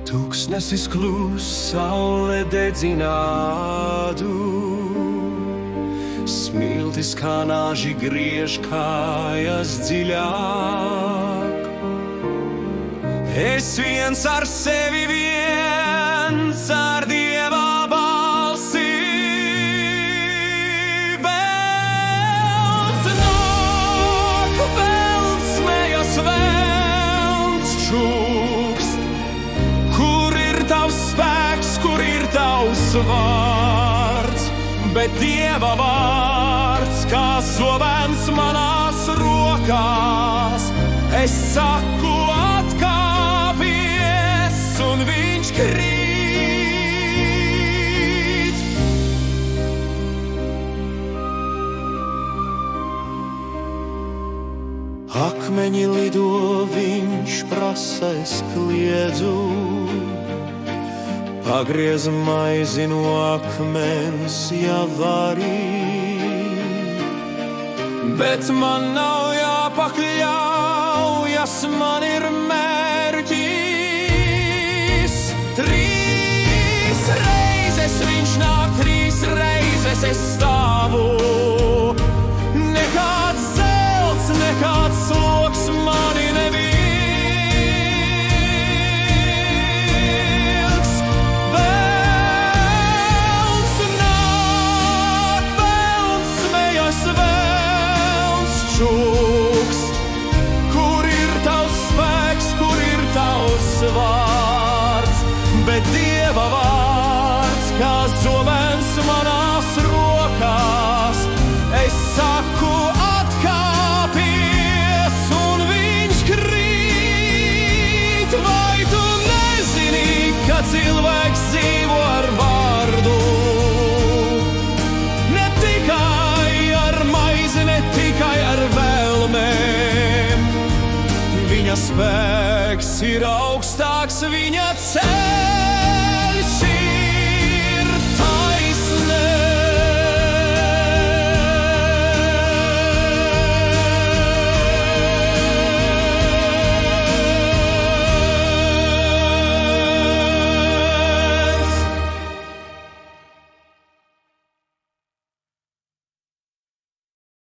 Tūkstnesis klūs, saule dedzinātu, smiltis kā nāži griež kājas dziļāk. Es viens ar sevi, viens ar Dieva balsi, velns nāk, velns smejas, velns čukst. Kur ir tavs spēks, kur ir tavs vārds, bet Dieva vārds kā zobens manās rokās. Es saku atkāpies, un viņš krīt. Akmeņi lido, viņš prasa, es kliedzu. Pagriez maizi no akmens, ja vari. Bet man nav jāpakļaujas, man ir mērķis. 3 reizes viņš nāk, 3 reizes es stāvu. Nekāds zelts, nekāds sloks mani nevilks. Velns nāk, velns smejas, velns čukst. Kur ir tavs spēks, kur ir tavs vārds, bet Dieva vārds kā zobens manās rokās. Es saku atkāpies, un viņš krīt. Vai tu nezini, ka cilvēks dzīvo ar vārdu? Ne tikai ar maizi, ne tikai ar vēlmēm. Viņa spēks ir augstāks, viņa ceļš